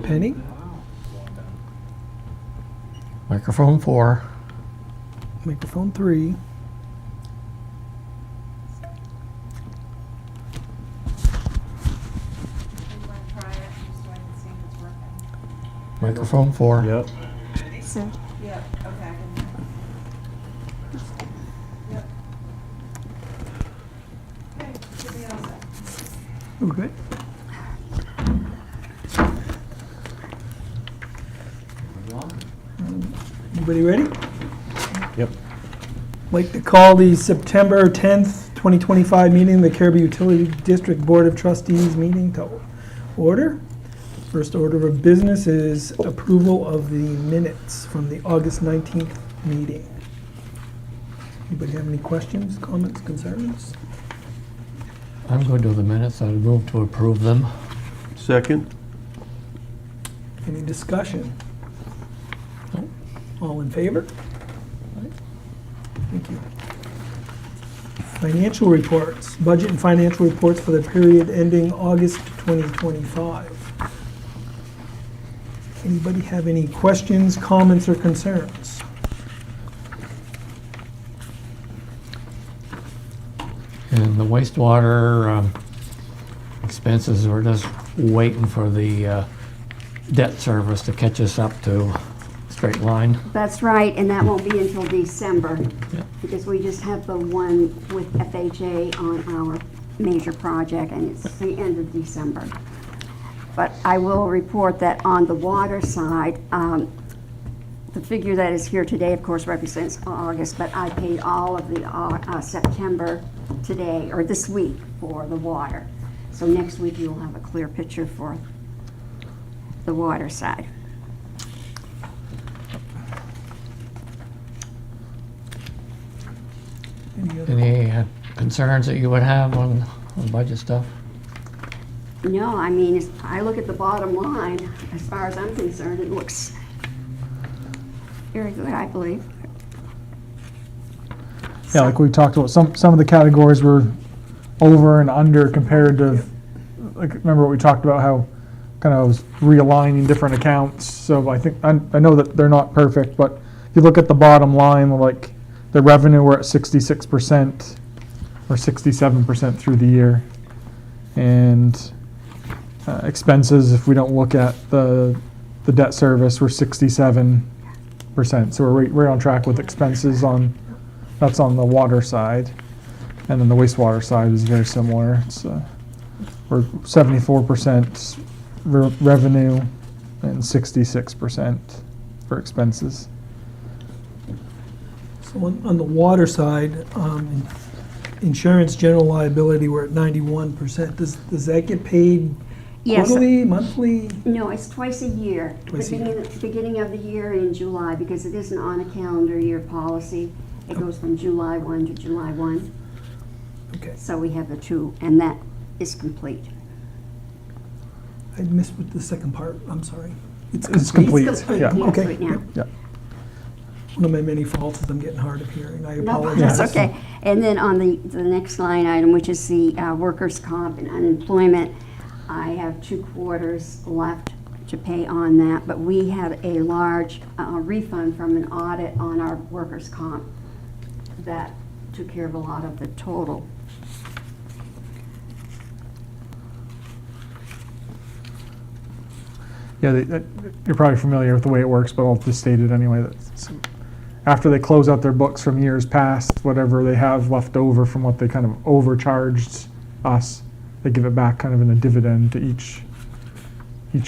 Penny? Microphone 4. Microphone 3. Microphone 4. Yep. So, Yeah, okay. Yep. Okay, should be all set. Okay. Anybody ready? Yep. Like to call the September 10th, 2025 meeting of the Caribou Utilities District Board of Trustees meeting to order. First order of business is approval of the minutes from the August 19th meeting. Anybody have any questions, comments, concerns? I'm going to the minutes. I'd move to approve them. Second? Any discussion? All in favor? Thank you. Financial reports, budget and financial reports for the period ending August 2025. Anybody have any questions, comments, or concerns? And the wastewater expenses, we're just waiting for the debt service to catch us up to straight line. that's right, and that won't be until December, Yeah. because we just have the one with FHA on our major project, and it's the end of December. But I will report that on the water side, the figure that is here today, of course, represents August, but I paid all of the September today, or this week, for the water. So next week you'll have a clear picture for the water side. Any other- Any concerns that you would have on budget stuff? No, I mean, I look at the bottom line, as far as I'm concerned, it looks very good, I believe. Yeah, like we talked about, some of the categories were over and under compared to, like, remember what we talked about, how kind of was realigning different accounts. So I think, I know that they're not perfect, but if you look at the bottom line, like, the revenue, we're at 66% or 67% through the year. And expenses, if we don't look at the debt service, we're 67%. So we're on track with expenses that's on the water side. And then the wastewater side is very similar. It's we're 74% revenue and 66% for expenses. So on the water side, insurance general liability, we're at 91%. Does that get paid Yes. quarterly, monthly? No, it's twice a year. Twice a year. Beginning of the year in July, because it isn't on a calendar year policy. It goes from July 1 to July 1. Okay. So we have the two, and that is complete. I missed with the second part, I'm sorry. It's complete, It's complete, yeah. yes, Okay, right now. Yeah. One of my many faults is I'm getting hard of hearing. I No, apologize. that's okay. And then on the next line item, which is the workers' comp and unemployment, I have 2 quarters left to pay on that, but we had a large refund from an audit on our workers' comp that took care of a lot of the total. Yeah, you're probably familiar with the way it works, but I'll just state it anyway. That after they close out their books from years past, whatever they have left over from what they kind of overcharged us, they give it back kind of in a dividend to each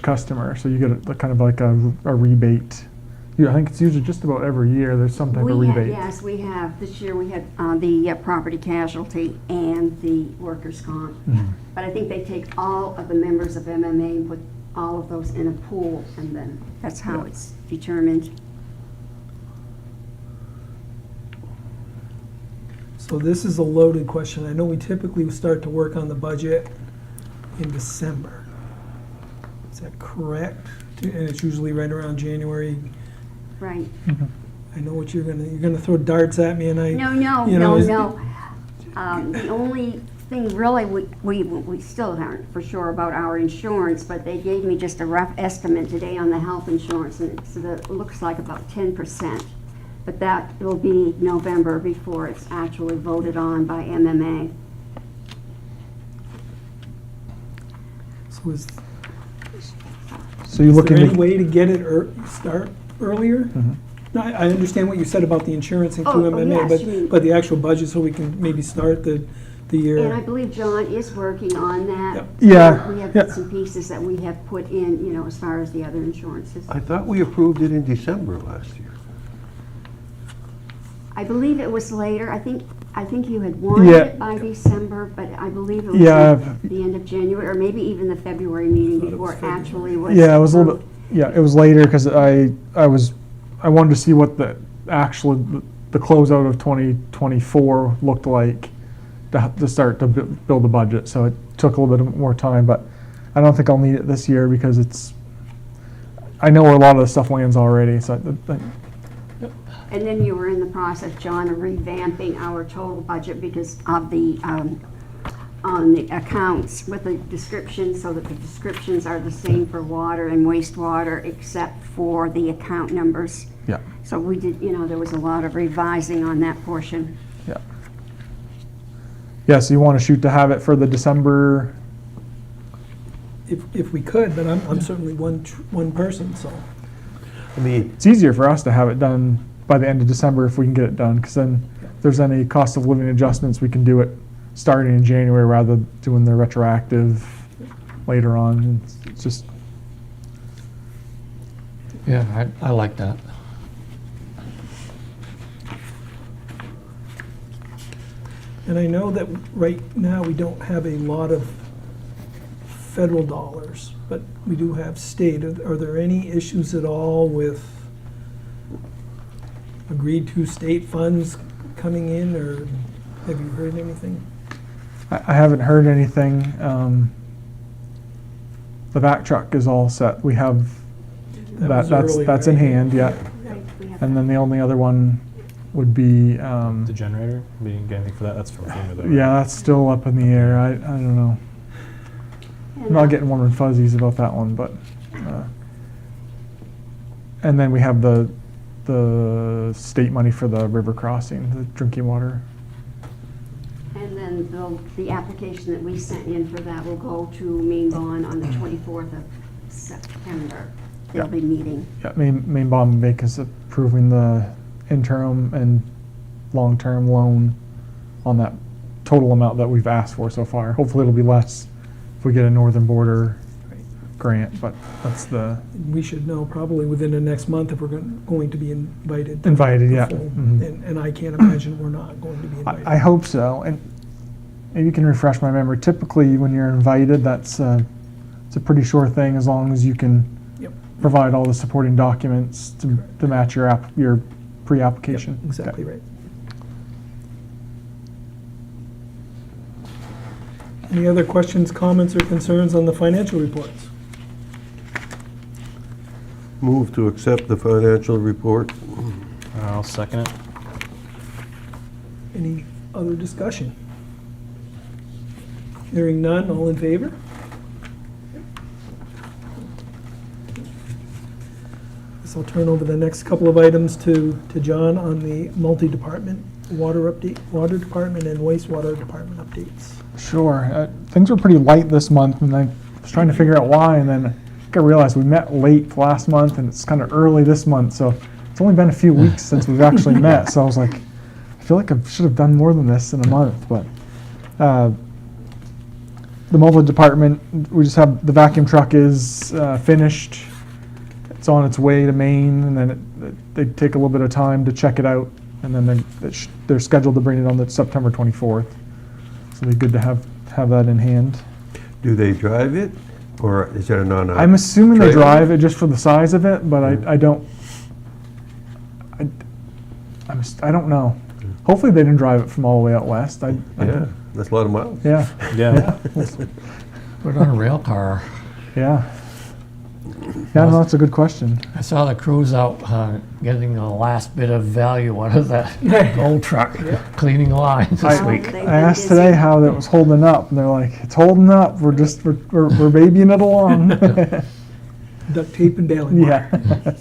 customer. So you get a kind of like a rebate. I think it's usually just about every year there's some type of rebate. Yes, we have. This year we had the property casualty and the workers' comp. Mhm. But I think they take all of the members of MMA and put all of those in a pool, and then that's how it's determined. So this is a loaded question. I know we typically start to work on the budget in December. Is that correct? And it's usually right around January. Right. I know what you're gonna throw darts at me, and I. No, you know, is- the only thing really, we still aren't for sure about our insurance, but they gave me just a rough estimate today on the health insurance, and it looks like about 10%. But that will be November before it's actually voted on by MMA. So is So you're is looking there any to, way to get it start earlier? Mhm. No, I understand what you said about the insurance and Oh, QMMA, yes, you mean- but the actual budget, so we can maybe start the And I year. believe John is working on that. Yep. Yeah, We have yeah. bits and pieces that we have put in, you know, as far as the other insurances. I thought we approved it in December last year. I believe it was later. I think you had wanted Yeah. it by December, but I believe it was Yeah. at the end of January, or maybe even the February meeting Thought it before was it February. actually was. yeah, it was a little approved. bit, yeah, it was later because I wanted to see what the closeout of 2024 looked like to start to build the budget. So it took a little bit more time, but I don't think I'll need it this year because I know where a lot of the stuff lands already. So And then you were in the process, John, of revamping our total budget because of the, on the accounts with the descriptions, so that the descriptions are the same for water and wastewater except for the account numbers. yeah, So we did, you know, there was a lot of revising on that portion. yeah. Yeah, so you want to shoot to have it for the December, If we could, but I'm certainly one person, so. I mean, it's easier for us to have it done by the end of December if we can get it done, because then if there's any cost of living adjustments, we can do it starting in January rather than doing the retroactive later on. It's just, Yeah, I like that. And I know that right now, we don't have a lot of federal dollars, but we do have state. Are there any issues at all with agreed-to state funds coming in, or have you heard anything? I haven't heard anything. The back truck is all set. We have, That was earlier, that's in right? hand, yeah. Right, we have And then the only other one would be, The generator, we didn't get anything for that, that's from FEMA though. right? yeah, that's still up in the air. I don't know. I'm And, not getting warm and fuzzies about that one, but, and then we have the state money for the river crossing, the drinking water. And then the application that we sent in for that will go to Maine Bond on the 24th of September. They'll Yeah. be meeting. Yeah, Maine Bond Bank is approving the interim and long-term loan on that total amount that we've asked for so far. Hopefully it'll be less if we get a northern border grant, but that's the We should know probably within the next month if we're going to be invited. invited, yeah. Full. Mhm. And I can't imagine we're not going to be invited. I hope so, and maybe you can refresh my memory. Typically, when you're invited, it's a pretty sure thing as long as you can Yep. provide all the supporting documents to match your pre-application. Yep, exactly right. Any other questions, comments, or concerns on the financial reports? move to accept the financial report. I'll second it. Any other discussion? Hearing none, all in favor? So I'll turn over the next couple of items to John on the multi-department water department and wastewater department updates. Sure. Things were pretty light this month, and I was trying to figure out why, and then I realized we met late last month, and it's kind of early this month, so it's only been a few weeks since we've actually met, so I was like, I feel like I should have done more than this in a month, but the mobile department, we just have, the vacuum truck is finished. It's on its way to Maine, and then they take a little bit of time to check it out, and then they're scheduled to bring it on the September 24th. So it'd be good to have that in hand. Do they drive it, or is it a non? I'm assuming they trailer? drive it just for the size of it, but I don't. I don't know. Hopefully they didn't drive it from all the way out west. Yeah, that's a lot of miles. Yeah. Yeah. Put it on a rail car. Yeah. Yeah, no, that's a good question. I saw the crews out getting the last bit of value out of that old truck, cleaning lines this week. They've I been asked busy. today how that was holding up, and they're like, "It's holding up. We're babying it along." Duct tape and baling wire. Yeah.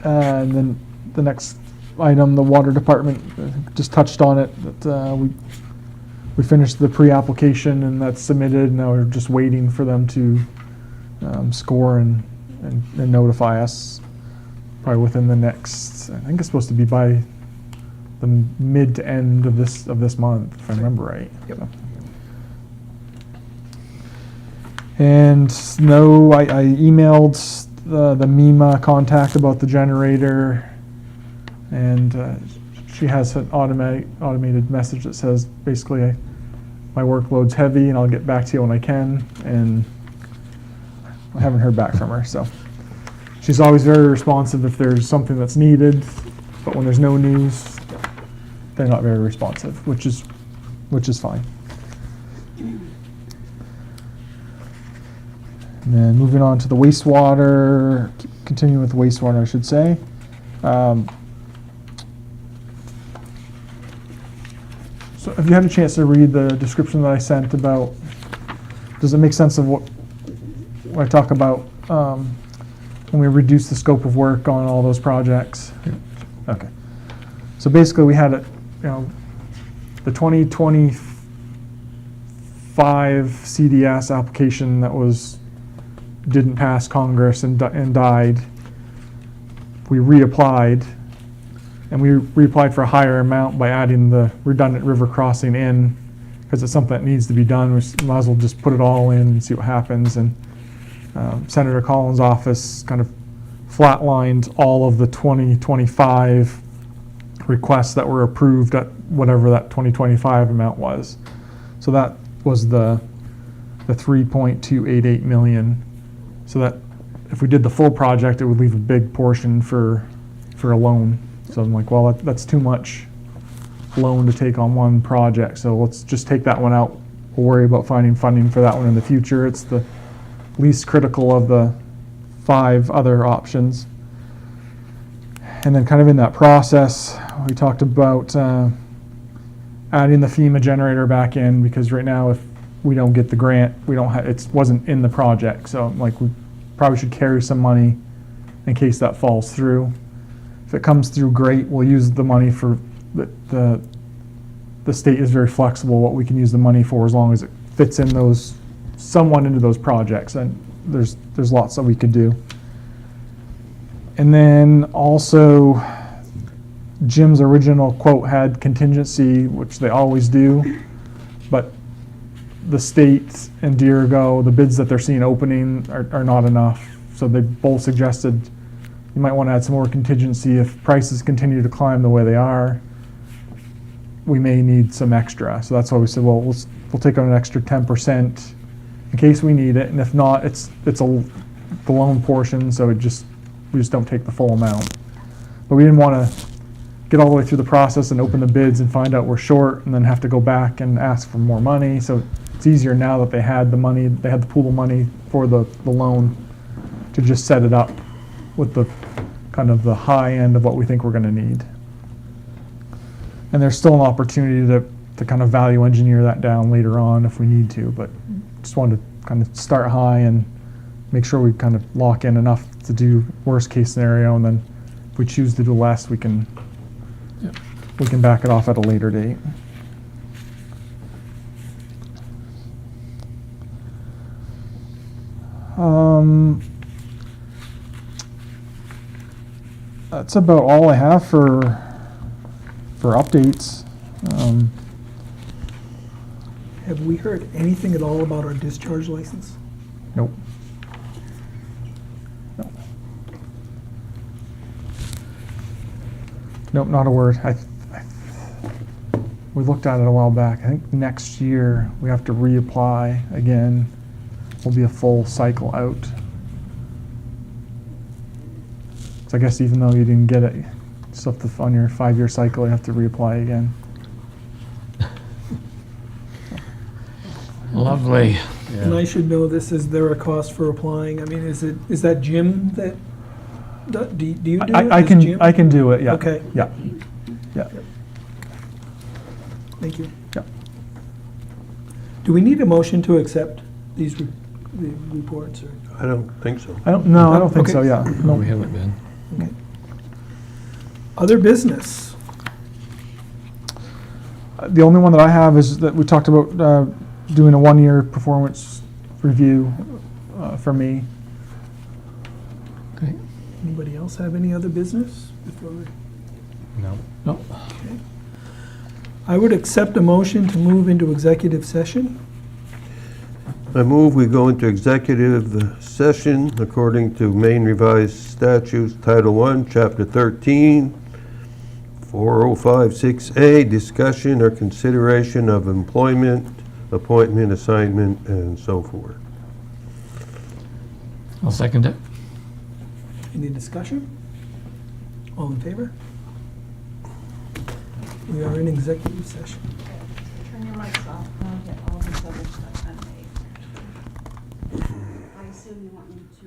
And then the next item, the water department just touched on it. That we finished the pre-application and that's submitted. Now we're just waiting for them to score and notify us. Probably within the next, I think it's supposed to be by the mid to end of this month, if I remember right. Yep. So. And no, I emailed the MEMA contact about the generator, and she has an automated message that says basically my workload's heavy and I'll get back to you when I can, and I haven't heard back from her. So she's always very responsive if there's something that's needed, but when there's no news, they're not very responsive, which is fine. And then moving on to the wastewater, continuing with wastewater, I should say. So have you had a chance to read the description that I sent about, does it make sense of what I talk about when we reduce the scope of work on all those projects? Okay. So basically we had the 2025 CDS application that didn't pass Congress and died. We reapplied, and we reapplied for a higher amount by adding the redundant river crossing in, because it's something that needs to be done. We might as well just put it all in and see what happens. And Senator Collins' office kind of flatlined all of the 2025 requests that were approved at whatever that 2025 amount was. So that was the 3.288 million. So that if we did the full project, it would leave a big portion for a loan. So I'm like, well, that's too much loan to take on one project. So let's just take that one out. We'll worry about finding funding for that one in the future. It's the least critical of the 5 other options. And then kind of in that process, we talked about adding the FEMA generator back in, because right now if we don't get the grant, it wasn't in the project. So like we probably should carry some money in case that falls through. If it comes through, great. We'll use the money for the state is very flexible what we can use the money for, as long as it fits in somewhat into those projects. And there's lots that we could do. And then also Jim's original quote had contingency, which they always do, but the state and Dirigo, the bids that they're seeing opening are not enough. So they both suggested you might want to add some more contingency. If prices continue to climb the way they are, we may need some extra. So that's why we said, well, we'll take on an extra 10% in case we need it. And if not, it's the loan portion, so we just don't take the full amount. But we didn't want to get all the way through the process and open the bids and find out we're short and then have to go back and ask for more money. So it's easier now that they had the money, they had the pool of money for the loan, to just set it up with the kind of the high end of what we think we're going to need. And there's still an opportunity to kind of value engineer that down later on if we need to, but just wanted to kind of start high and make sure we kind of lock in enough to do worst case scenario, and then if we choose to do less, we can back it off at a later date. That's about all I have for updates. Have we heard anything at all about our discharge license? Nope. Nope, not a word. We looked at it a while back. I think next year we have to reapply again. Will be a full cycle out. So I guess even though you didn't get it, still have to, on your 5-year cycle, you have to reapply again. Lovely. And I should know this, is there a cost for applying? I mean, is that Jim that, do you do it? I Is can, Jim? I can do it, yeah. Okay. Yeah, yeah. Thank you. Yeah. Do we need a motion to accept these the reports? Or? I don't think so. I don't think so, Okay. yeah. No, No. we haven't been. Okay. Other business? The only one that I have is that we talked about doing a one-year performance review for me. Okay. Anybody else have any other business? Before we... No. No. I would accept a motion to move into executive session. I move we go into executive session according to Maine Revised Statutes, Title I, Chapter 13, 4056A, discussion or consideration of employment, appointment, assignment, and so forth. I'll second it. Any discussion? All in favor? We are in executive session. Turn your mics off, and I'll get all this other stuff done. I assume you want me to